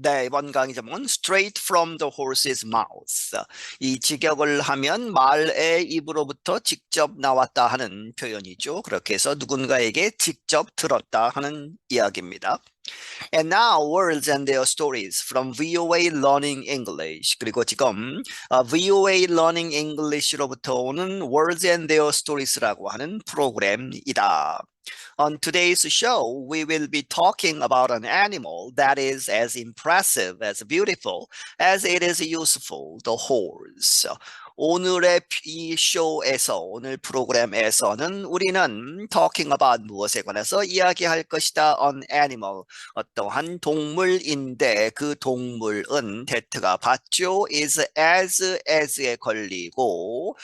네, 이번 강의 제목은 Straight from the horse's mouth. 이 직역을 하면 말의 입으로부터 직접 나왔다 하는 표현이죠. 그렇게 해서 누군가에게 직접 들었다 하는 이야기입니다. And now words and their stories from VOA Learning English. 그리고 지금 VOA Learning English로부터 오는 Words and Their Stories라고 하는 프로그램이다. On today's show, we will be talking about an animal that is as impressive, as beautiful, as it is useful, the horse. 오늘의 이 쇼에서, 오늘 프로그램에서는 우리는 talking about 무엇에 관해서 이야기할 것이다. An animal, 어떠한 동물인데 그 동물은 대트가 받죠. is as에 걸리고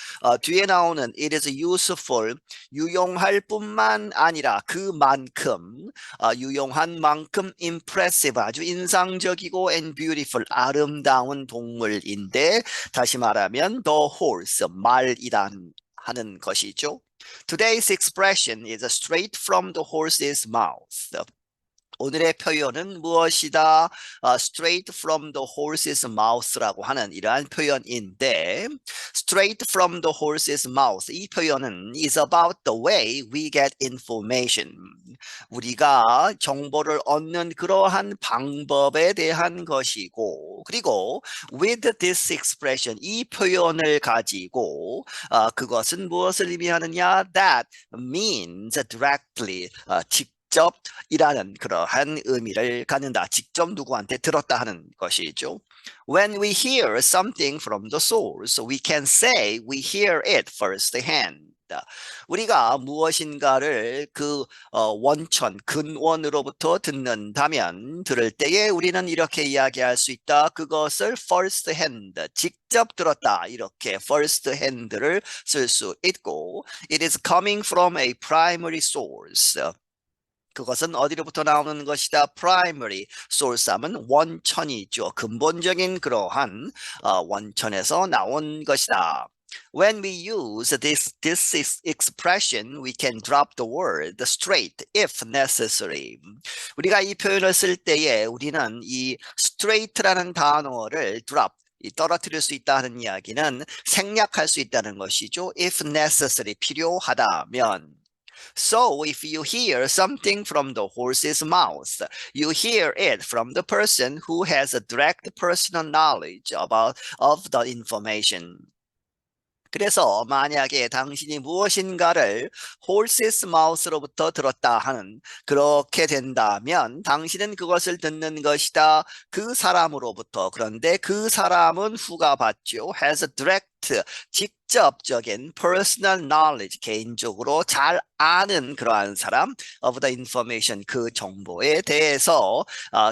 뒤에 나오는 it is useful, 유용할 뿐만 아니라 그만큼 유용한 만큼 impressive, 아주 인상적이고 and beautiful, 아름다운 동물인데 다시 말하면 the horse, 말이란 하는 것이죠. Today's expression is straight from the horse's mouth. 오늘의 표현은 무엇이다? Straight from the horse's mouth라고 하는 이러한 표현인데 Straight from the horse's mouth, 이 표현은 is about the way we get information. 우리가 정보를 얻는 그러한 방법에 대한 것이고 그리고 with this expression, 이 표현을 가지고 그것은 무엇을 의미하느냐? That means directly, 직접이라는 그러한 의미를 갖는다. 직접 누구한테 들었다 하는 것이죠. When we hear something from the source, we can say we hear it firsthand. 우리가 무엇인가를 그 원천, 근원으로부터 듣는다면 들을 때에 우리는 이렇게 이야기할 수 있다. 그것을 first hand, 직접 들었다. 이렇게 first hand를 쓸 수 있고 It is coming from a primary source. 그것은 어디로부터 나오는 것이다? Primary source 하면 원천이죠. 근본적인 그러한 원천에서 나온 것이다. When we use this expression, we can drop the word straight if necessary. 우리가 이 표현을 쓸 때에 우리는 이 straight라는 단어를 drop, 떨어뜨릴 수 있다는 이야기는 생략할 수 있다는 것이죠. If necessary, 필요하다면. So if you hear something from the horse's mouth, you hear it from the person who has a direct personal knowledge of the information. 그래서 만약에 당신이 무엇인가를 horse's mouth로부터 들었다 하는 그렇게 된다면 당신은 그것을 듣는 것이다. 그 사람으로부터. 그런데 그 사람은 후가 받죠. has a direct, 직접적인 personal knowledge, 개인적으로 잘 아는 그러한 사람 of the information, 그 정보에 대해서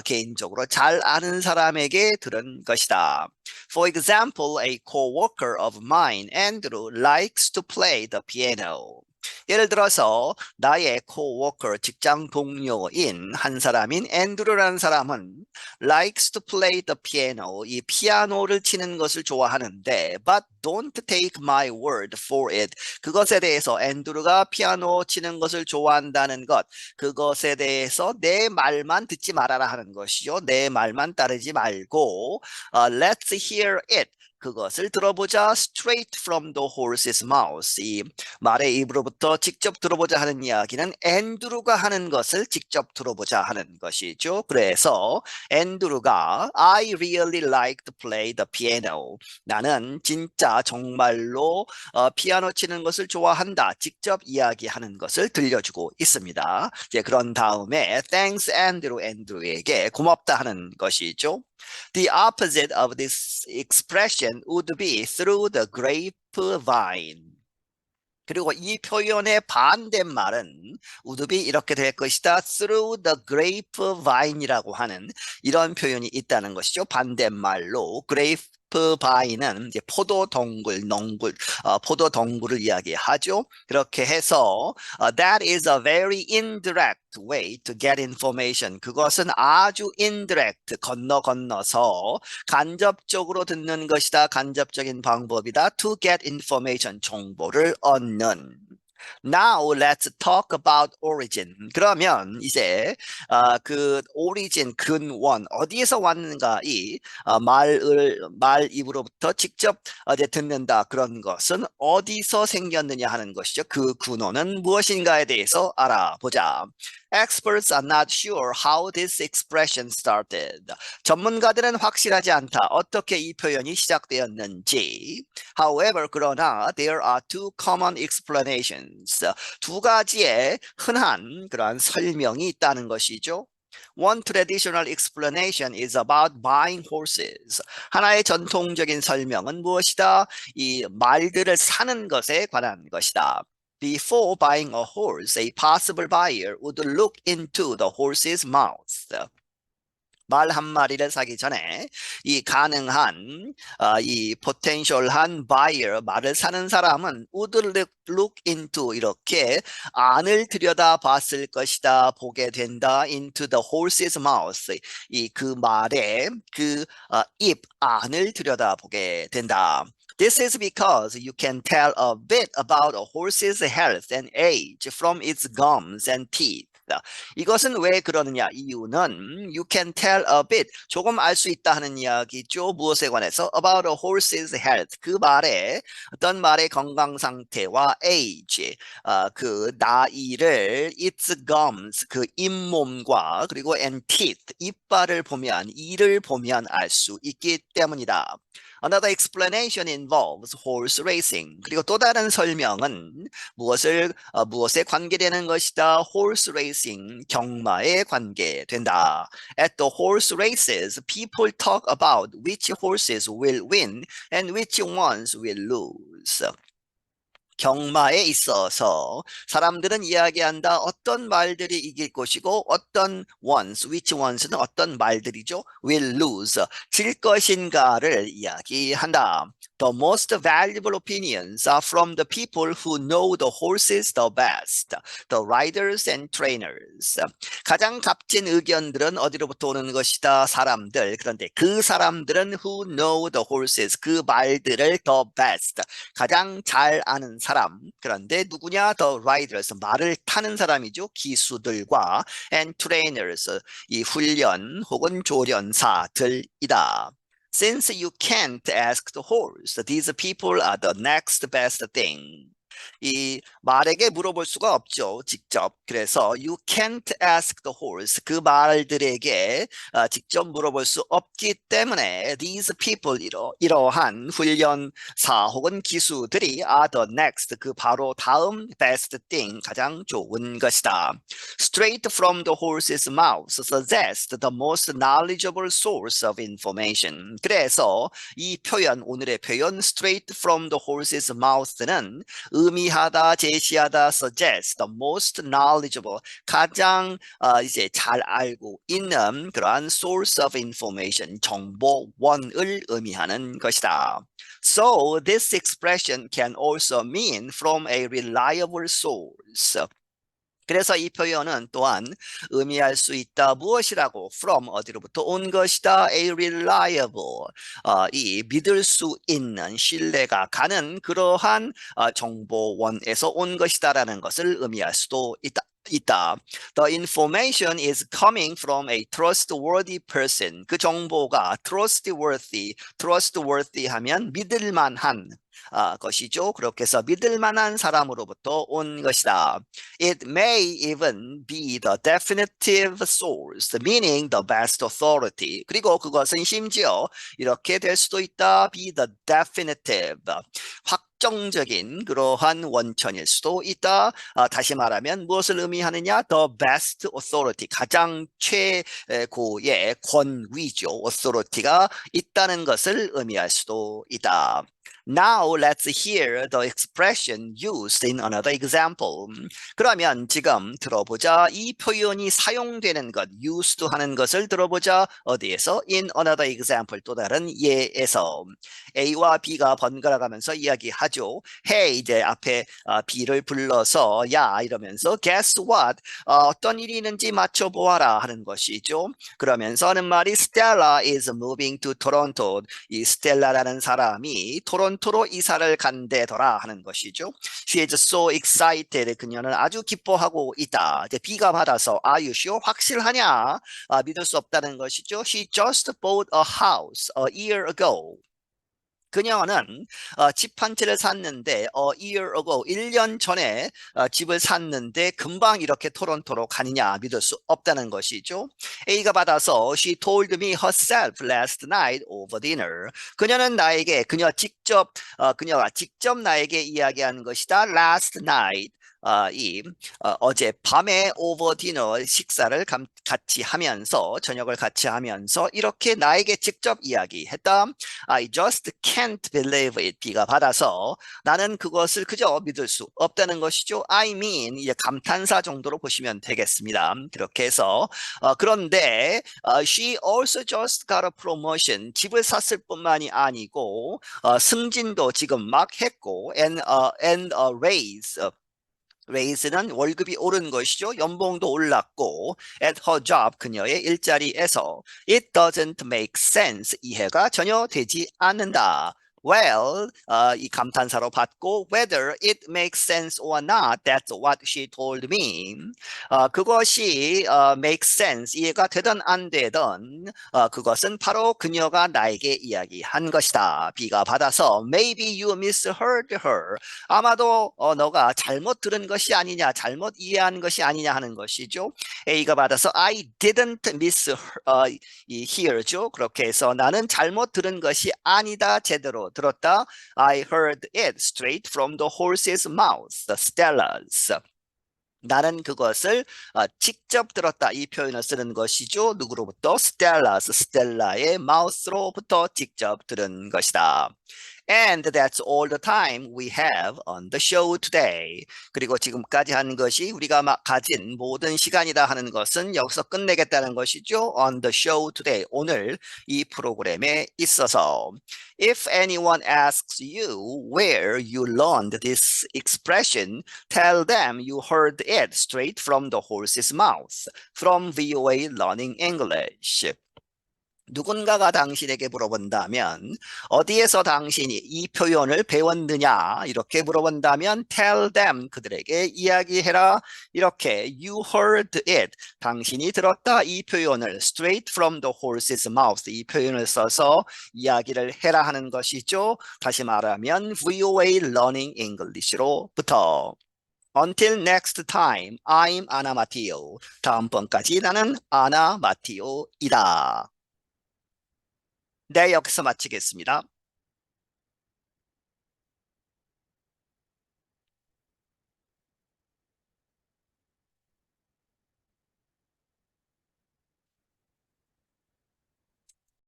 개인적으로 잘 아는 사람에게 들은 것이다. For example, a co-worker of mine, Andrew, likes to play the piano. 예를 들어서 나의 coworker, 직장 동료인 한 사람인 앤드루라는 사람은 likes to play the piano, 이 피아노를 치는 것을 좋아하는데 but don't take my word for it. 그것에 대해서 앤드루가 피아노 치는 것을 좋아한다는 것, 그것에 대해서 내 말만 듣지 말아라 하는 것이죠. 내 말만 따르지 말고 let's hear it. 그것을 들어보자. Straight from the horse's mouth. 이 말의 입으로부터 직접 들어보자 하는 이야기는 앤드루가 하는 것을 직접 들어보자 하는 것이죠. 그래서 앤드루가 I really like to play the piano. 나는 진짜 정말로 피아노 치는 것을 좋아한다. 직접 이야기하는 것을 들려주고 있습니다. 이제 그런 다음에 thanks Andrew, 앤드루에게 고맙다 하는 것이죠. The opposite of this expression would be through the grapevine. 그리고 이 표현의 반대말은 would be 이렇게 될 것이다. through the grapevine이라고 하는 이런 표현이 있다는 것이죠. 반대말로 grapevine은 이제 포도동굴, 포도동굴을 이야기하죠. 그렇게 해서 that is a very indirect way to get information. 그것은 아주 indirect, 건너서 간접적으로 듣는 것이다. 간접적인 방법이다. To get information, 정보를 얻는. Now let's talk about origin. 그러면 이제 그 origin 근원 어디에서 왔는가 이 말 입으로부터 직접 이제 듣는다 그런 것은 어디서 생겼느냐 하는 것이죠. 그 근원은 무엇인가에 대해서 알아보자. Experts are not sure how this expression started. 전문가들은 확실하지 않다. 어떻게 이 표현이 시작되었는지. However, 그러나 there are two common explanations. 두 가지의 흔한 그러한 설명이 있다는 것이죠. One traditional explanation is about buying horses. 하나의 전통적인 설명은 무엇이다? 이 말들을 사는 것에 관한 것이다. Before buying a horse, a possible buyer would look into the horse's mouth. 말 한 마리를 사기 전에 이 가능한 이 potential한 buyer 말을 사는 사람은 would look into 이렇게 안을 들여다 봤을 것이다 보게 된다 into the horse's mouth 이 그 말의 그 입 안을 들여다 보게 된다. This is because you can tell a bit about a horse's health and age from its gums and teeth. 이것은 왜 그러느냐? 이유는 you can tell a bit 조금 알 수 있다 하는 이야기죠. 무엇에 관해서? About a horse's health 그 말의 어떤 말의 건강 상태와 age 그 나이를 its gums 그 잇몸과 그리고 and teeth 이빨을 보면 이를 보면 알 수 있기 때문이다. Another explanation involves horse racing. 그리고 또 다른 설명은 무엇에 관계되는 것이다? Horse racing, 경마에 관계된다. At the horse races, people talk about which horses will win and which ones will lose. 경마에 있어서 사람들은 이야기한다. 어떤 말들이 이길 것이고 어떤 ones, which ones는 어떤 말들이죠? will lose, 질 것인가를 이야기한다. The most valuable opinions are from the people who know the horses the best, the riders and trainers. 가장 값진 의견들은 어디로부터 오는 것이다? 사람들. 그런데 그 사람들은 who know the horses, 그 말들을 the best, 가장 잘 아는 사람. 그런데 누구냐? The riders, 말을 타는 사람이죠. 기수들과 and trainers, 이 훈련 혹은 조련사들이다. Since you can't ask the horse, these people are the next best thing. 이 말에게 물어볼 수가 없죠. 직접. 그래서 you can't ask the horse. 그 말들에게 직접 물어볼 수 없기 때문에 these people 이러한 훈련사 혹은 기수들이 are the next 그 바로 다음 best thing 가장 좋은 것이다. Straight from the horse's mouth suggests the most knowledgeable source of information. 그래서 이 표현 오늘의 표현 straight from the horse's mouth는 의미하다, 제시하다, suggest, the most knowledgeable, 가장 이제 잘 알고 있는 그러한 source of information, 정보원을 의미하는 것이다. So this expression can also mean from a reliable source. 그래서 이 표현은 또한 의미할 수 있다. 무엇이라고? From 어디로부터 온 것이다. A reliable 이 믿을 수 있는 신뢰가 가는 그러한 정보원에서 온 것이다라는 것을 의미할 수도 있다. The information is coming from a trustworthy person. 그 정보가 trustworthy 하면 믿을 만한 것이죠. 그렇게 해서 믿을 만한 사람으로부터 온 것이다. It may even be the definitive source, meaning the best authority. 그리고 그것은 심지어 이렇게 될 수도 있다. Be the definitive, 확정적인 그러한 원천일 수도 있다. 다시 말하면 무엇을 의미하느냐? The best authority, 가장 최고의 권위죠. authority가 있다는 것을 의미할 수도 있다. Now let's hear the expression used in another example. 그러면 지금 들어보자. 이 표현이 사용되는 것, used 하는 것을 들어보자. 어디에서? In another example, 또 다른 예에서. A와 B가 번갈아 가면서 이야기하죠. Hey, 이제 앞에 B를 불러서 야 이러면서 guess what? 어떤 일이 있는지 맞춰보아라 하는 것이죠. 그러면서 하는 말이 Stella is moving to Toronto. 이 스텔라라는 사람이 토론토로 이사를 간대더라 하는 것이죠. She is so excited. 그녀는 아주 기뻐하고 있다. 이제 B가 받아서 Are you sure? 확실하냐? 믿을 수 없다는 것이죠. She just bought a house a year ago. 그녀는 집 한 채를 샀는데 year ago 1년 전에 집을 샀는데 금방 이렇게 토론토로 가느냐 믿을 수 없다는 것이죠. A가 받아서 She told me herself last night over dinner. 그녀가 직접 나에게 이야기한 것이다. Last night. 어제 밤에 over dinner 식사를 같이 하면서 저녁을 같이 하면서 이렇게 나에게 직접 이야기했다. I just can't believe it. B가 받아서 나는 그것을 그저 믿을 수 없다는 것이죠. I mean 이제 감탄사 정도로 보시면 되겠습니다. 그렇게 해서 그런데 she also just got a promotion. 집을 샀을 뿐만이 아니고 승진도 지금 막 했고 and a raise. raise는 월급이 오른 것이죠. 연봉도 올랐고 at her job 그녀의 일자리에서 it doesn't make sense 이해가 전혀 되지 않는다. Well, 이 감탄사로 받고 whether it makes sense or not, that's what she told me. 그것이 make sense, 이해가 되든 안 되든 그것은 바로 그녀가 나에게 이야기한 것이다. B가 받아서 maybe you misheard her. 아마도 너가 잘못 들은 것이 아니냐, 잘못 이해한 것이 아니냐 하는 것이죠. A가 받아서 I didn't mishear죠. 그렇게 해서 나는 잘못 들은 것이 아니다, 제대로 들었다. I heard it straight from the horse's mouth, the Stella's. 나는 그것을 직접 들었다. 이 표현을 쓰는 것이죠. 누구로부터? 스텔라의 마우스로부터 직접 들은 것이다. And that's all the time we have on the show today. 그리고 지금까지 한 것이 우리가 가진 모든 시간이다 하는 것은 여기서 끝내겠다는 것이죠. On the show today. 오늘 이 프로그램에 있어서. If anyone asks you where you learned this expression, tell them you heard it straight from the horse's mouth from VOA Learning English. 누군가가 당신에게 물어본다면 어디에서 당신이 이 표현을 배웠느냐 이렇게 물어본다면 tell them 그들에게 이야기해라. 이렇게 you heard it 당신이 들었다 이 표현을 straight from the horse's mouth 이 표현을 써서 이야기를 해라 하는 것이죠. 다시 말하면 VOA Learning English로부터. Until next time, I'm Anna Matteo. 다음번까지 나는 아나 마티오이다. 네, 여기서 마치겠습니다.